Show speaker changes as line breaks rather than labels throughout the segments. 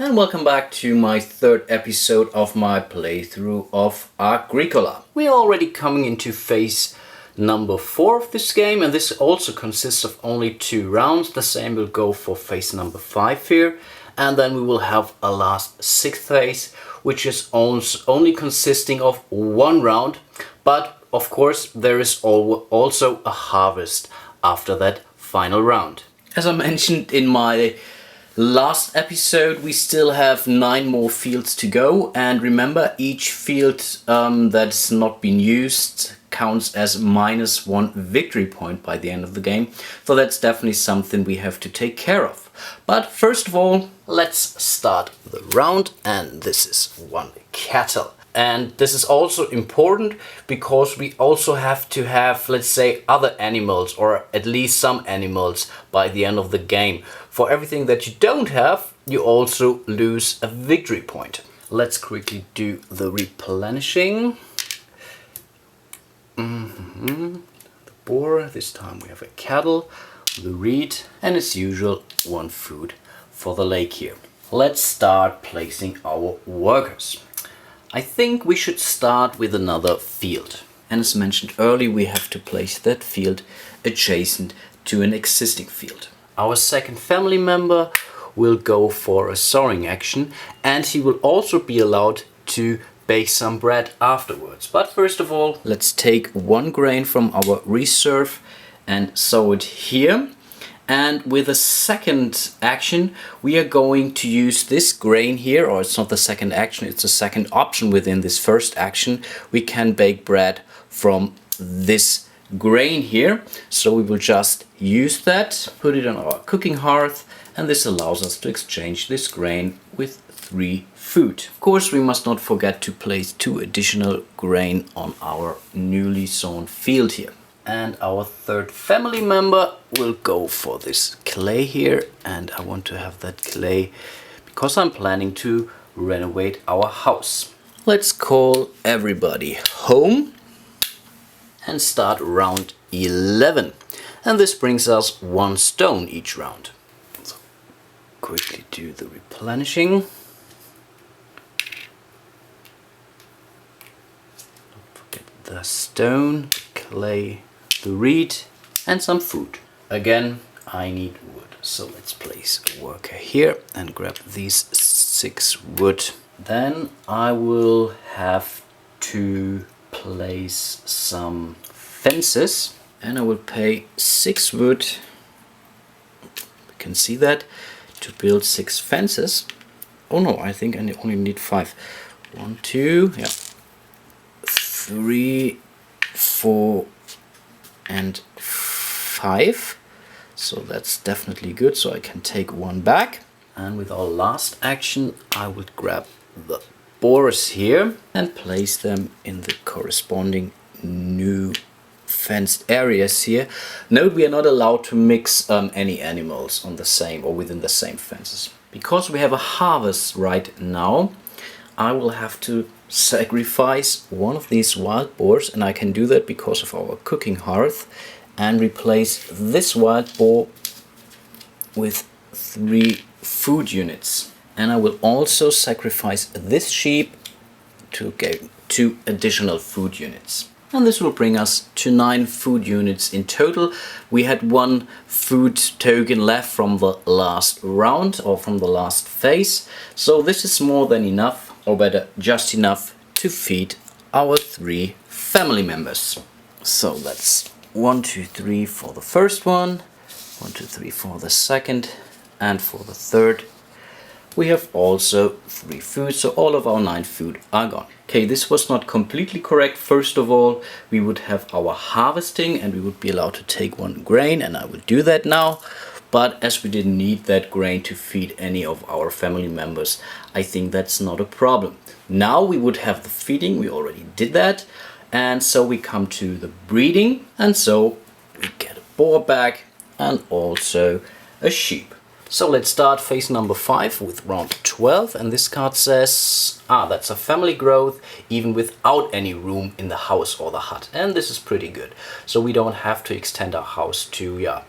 And welcome back to my third episode of my playthrough of Agricola. We are already coming into phase number 4 of this game, and this also consists of only 2 rounds. The same will go for phase number 5 here, and then we will have a last 6th phase, which is only consisting of 1 round, but of course there is also a harvest after that final round. As I mentioned in my last episode, we still have 9 more fields to go, and remember, each field that's not been used counts as -1 victory point by the end of the game, so that's definitely something we have to take care of. But first of all, let's start the round, and this is 1 cattle. And this is also important because we also have to have, let's say, other animals, or at least some animals, by the end of the game. For everything that you don't have, you also lose a victory point. Let's quickly do the replenishing. The boar, this time we have a cattle, the reed, and as usual, 1 food for the lake here. Let's start placing our workers. I think we should start with another field. And as mentioned earlier, we have to place that field adjacent to an existing field. Our second family member will go for a sowing action, and he will also be allowed to bake some bread afterwards. But first of all, let's take 1 grain from our reserve and sow it here. And with the second action, we are going to use this grain here, or it's not the second action, it's the second option within this first action. We can bake bread from this grain here. So we will just use that, put it on our cooking hearth, and this allows us to exchange this grain with 3 food. Of course, we must not forget to place 2 additional grain on our newly sown field here. And our third family member will go for this clay here, and I want to have that clay because I'm planning to renovate our house. Let's call everybody home and start round 11. And this brings us 1 stone each round. So quickly do the replenishing. Don't forget the stone, clay, the reed, and some food. Again, I need wood, so let's place a worker here and grab these 6 wood. Then I will have to place some fences, and I will pay 6 wood, you can see that, to build 6 fences. Oh no, I think I only need 5. 1, 2, yeah, 3, 4, and 5. So that's definitely good, so I can take 1 back. And with our last action, I would grab the boars here and place them in the corresponding new fenced areas here. Note, we are not allowed to mix any animals on the same or within the same fences. Because we have a harvest right now, I will have to sacrifice 1 of these wild boars, and I can do that because of our cooking hearth, and replace this wild boar with 3 food units. And I will also sacrifice this sheep to get 2 additional food units. And this will bring us to 9 food units in total. We had 1 food token left from the last round, or from the last phase. So this is more than enough, or better, just enough to feed our 3 family members. So that's 1, 2, 3 for the first one, 1, 2, 3 for the second, and for the third. We have also 3 food, so all of our 9 food are gone. Okay, this was not completely correct. First of all, we would have our harvesting, and we would be allowed to take 1 grain, and I will do that now. But as we didn't need that grain to feed any of our family members, I think that's not a problem. Now we would have the feeding, we already did that. And so we come to the breeding, and so we get a boar back and also a sheep. So let's start phase number 5 with round 12, and this card says, that's a family growth even without any room in the house or the hut. And this is pretty good. So we don't have to extend our house to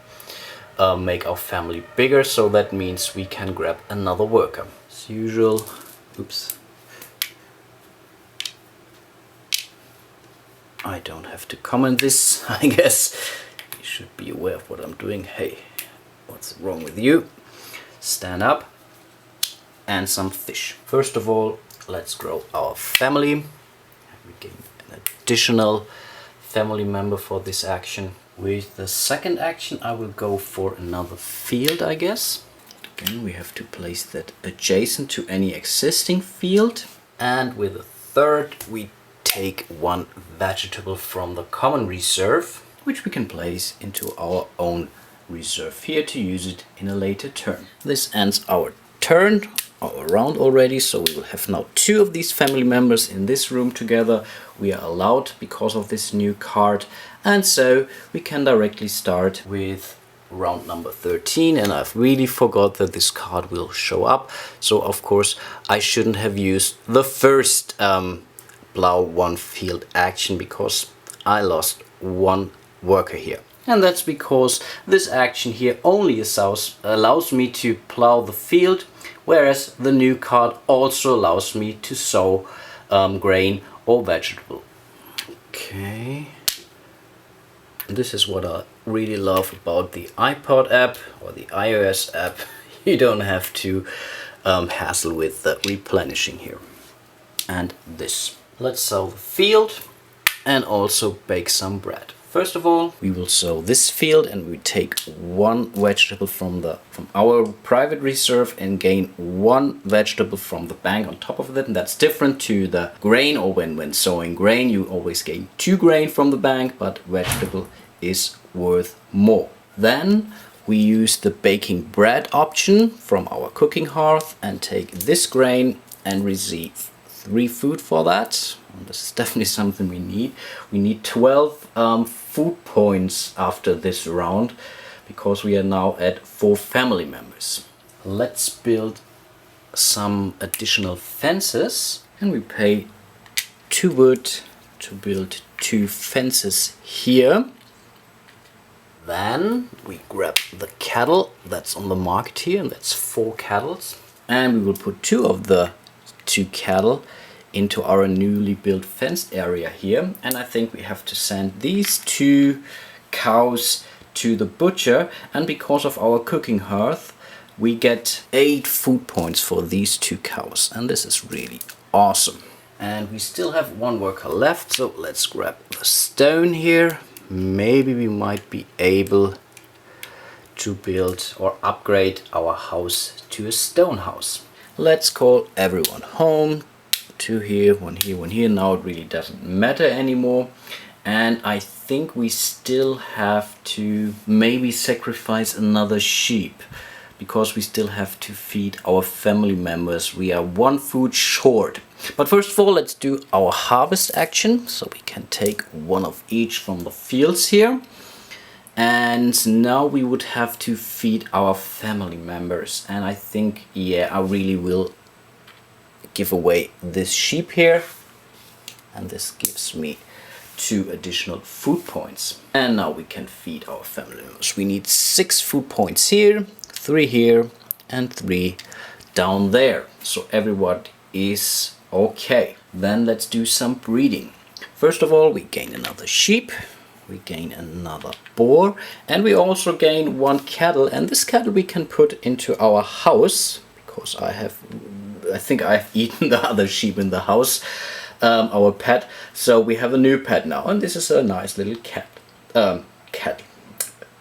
make our family bigger, so that means we can grab another worker. as usual. Oops. I don't have to comment this, I guess. You should be aware of what I'm doing. Hey, what's wrong with you? Stand up. And some fish. First of all, let's grow our family. We gain an additional family member for this action. With the second action, I will go for another field, I guess. Again, we have to place that adjacent to any existing field. And with the third, we take one vegetable from the common reserve, which we can place into our own reserve here to use it in a later turn. This ends our turn, our round already, so we will have now 2 of these family members in this room together. We are allowed because of this new card, and so we can directly start with round number 13. And I've really forgot that this card will show up, so of course I shouldn't have used the first plow one field action, because I lost 1 worker here. And that's because this action here only allows me to plow the field, whereas the new card also allows me to sow grain or vegetable. Okay. This is what I really love about the iPod app or the iOS app. You don't have to hassle with the replenishing here. And this. Let's sow the field and also bake some bread. First of all, we will sow this field, and we take 1 vegetable from our private reserve and gain 1 vegetable from the bank on top of it. And that's different to the grain, or when sowing grain you always gain 2 grain from the bank, but vegetable is worth more. Then we use the baking bread option from our cooking hearth and take this grain and receive 3 food for that. And this is definitely something we need. We need 12 food points after this round, because we are now at 4 family members. Let's build some additional fences, and we pay 2 wood to build 2 fences here. Then we grab the cattle that's on the market here, and that's 4 cattle, and we will put 2 of the 2 cattle into our newly built fenced area here. And I think we have to send these 2 cows to the butcher, and because of our cooking hearth we get 8 food points for these 2 cows, and this is really awesome. And we still have 1 worker left, so let's grab the stone here. Maybe we might be able to build or upgrade our house to a stone house. Let's call everyone home. 2 here, 1 here, 1 here. Now it really doesn't matter anymore. And I think we still have to maybe sacrifice another sheep, because we still have to feed our family members. We are 1 food short. But first of all, let's do our harvest action. So we can take 1 of each from the fields here. And now we would have to feed our family members. And I think, yeah, I really will give away this sheep here, and this gives me 2 additional food points. And now we can feed our family members. We need 6 food points here, 3 here, and 3 down there, so everyone is okay. Then let's do some breeding. First of all, we gain another sheep, we gain another boar, and we also gain 1 cattle. And this cattle we can put into our house, because I think I've eaten the other sheep in the house, our pet. So we have a new pet now, and this is a nice little a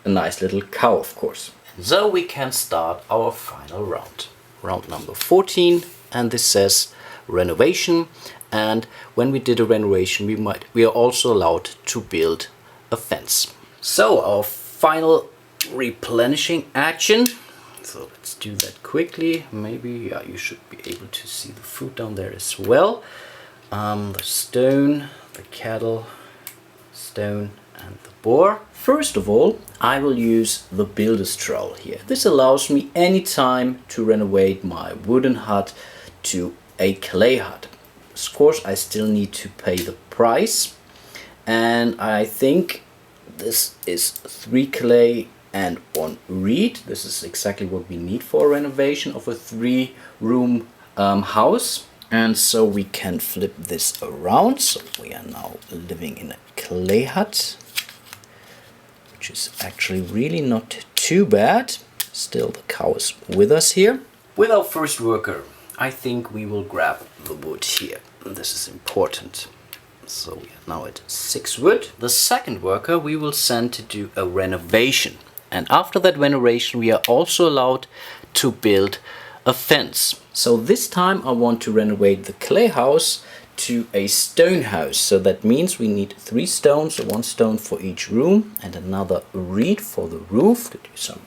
nice little cow, of course. So we can start our final round, round number 14, and this says renovation. And when we did a renovation, we are also allowed to build a fence. So our final replenishing action. So let's do that quickly. Maybe, yeah, you should be able to see the food down there as well. The stone, the cattle, stone, and the boar. First of all, I will use the builder's trowel here. This allows me anytime to renovate my wooden hut to a clay hut. Of course, I still need to pay the price, and I think this is 3 clay and 1 reed. This is exactly what we need for a renovation of a 3-room house. And so we can flip this around. So we are now living in a clay hut, which is actually really not too bad. Still, the cow is with us here. With our first worker, I think we will grab the wood here. This is important. So we are now at 6 wood. The second worker we will send to do a renovation. And after that renovation, we are also allowed to build a fence. So this time I want to renovate the clay house to a stone house. So that means we need 3 stones, 1 stone for each room and another reed for the roof to do some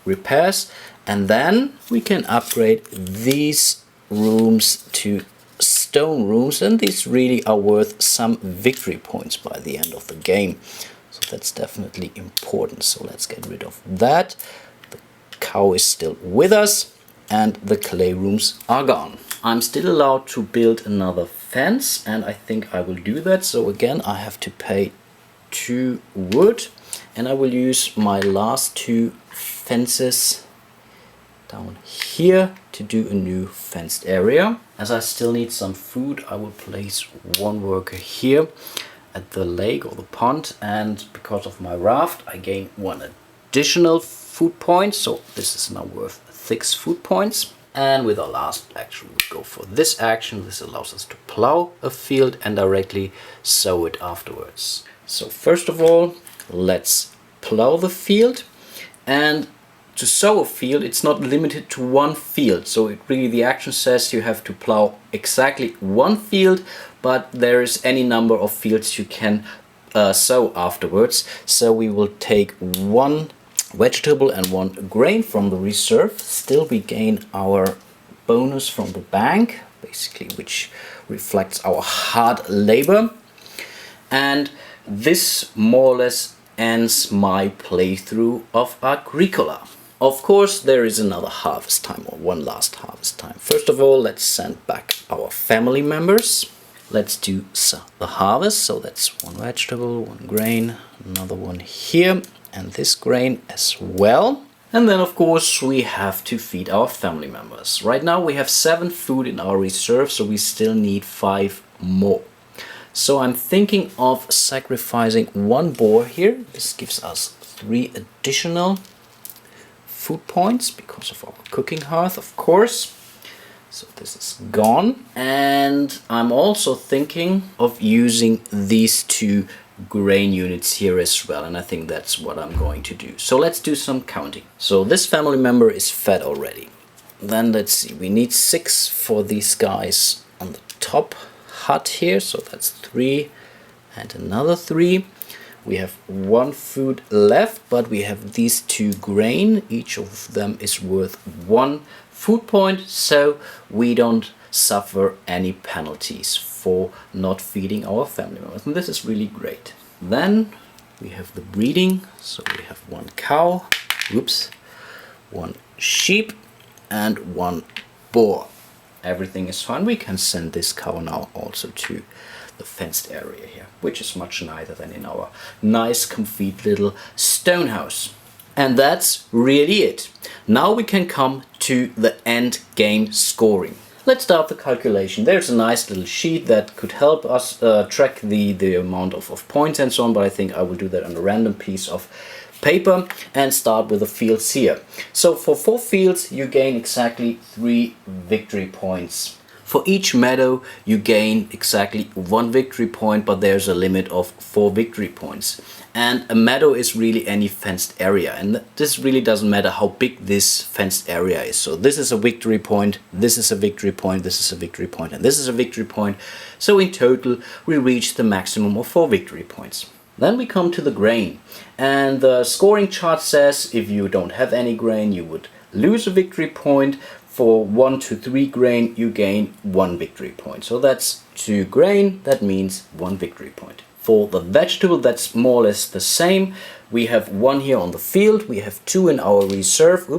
repairs. And then we can upgrade these rooms to stone rooms, and these really are worth some victory points by the end of the game. So that's definitely important. So let's get rid of that. The cow is still with us and the clay rooms are gone. I'm still allowed to build another fence, and I think I will do that. So again, I have to pay 2 wood, and I will use my last 2 fences down here to do a new fenced area. As I still need some food, I will place 1 worker here at the lake or the pond, and because of my raft I gain 1 additional food point, so this is now worth 6 food points. And with our last action we go for this action. This allows us to plow a field and directly sow it afterwards. So first of all, let's plow the field. And to sow a field, it's not limited to 1 field. So it really, the action says you have to plow exactly 1 field, but there is any number of fields you can sow afterwards. So we will take 1 vegetable and 1 grain from the reserve. Still we gain our bonus from the bank, basically, which reflects our hard labor. And this more or less ends my playthrough of Agricola. Of course, there is another harvest time, or 1 last harvest time. First of all, let's send back our family members. Let's do the harvest. So that's 1 vegetable, 1 grain, another one here, and this grain as well. And then of course we have to feed our family members. Right now we have 7 food in our reserve, so we still need 5 more. So I'm thinking of sacrificing 1 boar here. This gives us 3 additional food points because of our cooking hearth, of course. So this is gone. And I'm also thinking of using these 2 grain units here as well, and I think that's what I'm going to do. So let's do some counting. So this family member is fed already. Then let's see, we need 6 for these guys on the top hut here, so that's 3 and another 3. We have 1 food left, but we have these 2 grain. Each of them is worth 1 food point, so we don't suffer any penalties for not feeding our family members, and this is really great. Then we have the breeding, so we have 1 cow, 1 sheep and 1 boar. Everything is fine. We can send this cow now also to the fenced area here, which is much nicer than in our nice comfy little stone house. And that's really it. Now we can come to the end game scoring. Let's start the calculation. There's a nice little sheet that could help us track the amount of points and so on, but I think I will do that on a random piece of paper and start with the fields here. So for 4 fields you gain exactly 3 victory points. For each meadow you gain exactly 1 victory point, but there's a limit of 4 victory points. And a meadow is really any fenced area, and this really doesn't matter how big this fenced area is. So this is a victory point, this is a victory point, this is a victory point, and this is a victory point. So in total we reach the maximum of 4 victory points. Then we come to the grain, and the scoring chart says if you don't have any grain you would lose a victory point. For 1 to 3 grain you gain 1 victory point. So that's 2 grain, that means 1 victory point. For the vegetable, that's more or less the same. We have 1 here on the field, we have 2 in our reserve.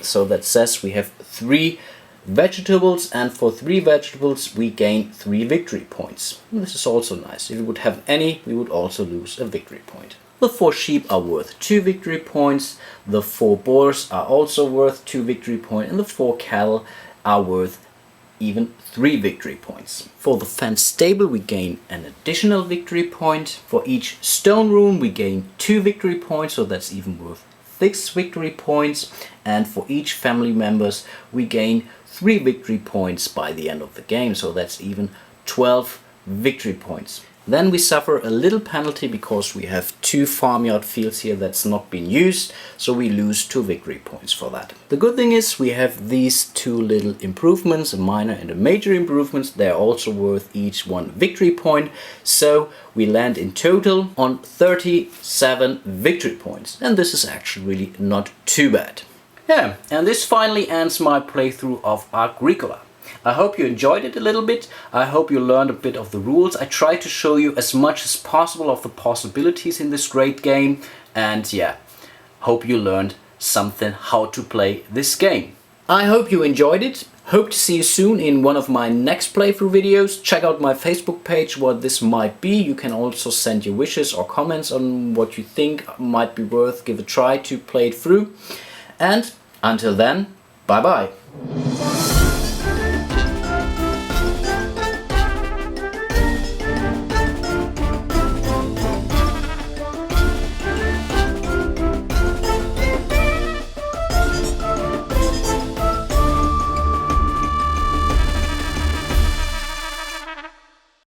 So that says we have 3 vegetables, and for 3 vegetables we gain 3 victory points. This is also nice. If we would have any, we would also lose a victory point. The 4 sheep are worth 2 victory points, the 4 boars are also worth 2 victory points, and the 4 cattle are worth even 3 victory points. For the fence stable we gain an additional victory point. For each stone room we gain 2 victory points, so that's even worth 6 victory points. And for each family members we gain 3 victory points by the end of the game, so that's even 12 victory points. Then we suffer a little penalty because we have 2 farmyard fields here that's not been used, so we lose 2 victory points for that. The good thing is we have these 2 little improvements, a minor and a major improvements. They're also worth each 1 victory point, so we land in total on 37 victory points, and this is actually really not too bad. Yeah, and this finally ends my playthrough of Agricola. I hope you enjoyed it a little bit. I hope you learned a bit of the rules. I tried to show you as much as possible of the possibilities in this great game. And yeah, hope you learned something how to play this game. I hope you enjoyed it. Hope to see you soon in one of my next playthrough videos. Check out my Facebook page what this might be. You can also send your wishes or comments on what you think might be worth give a try to play it through. And until then, bye bye.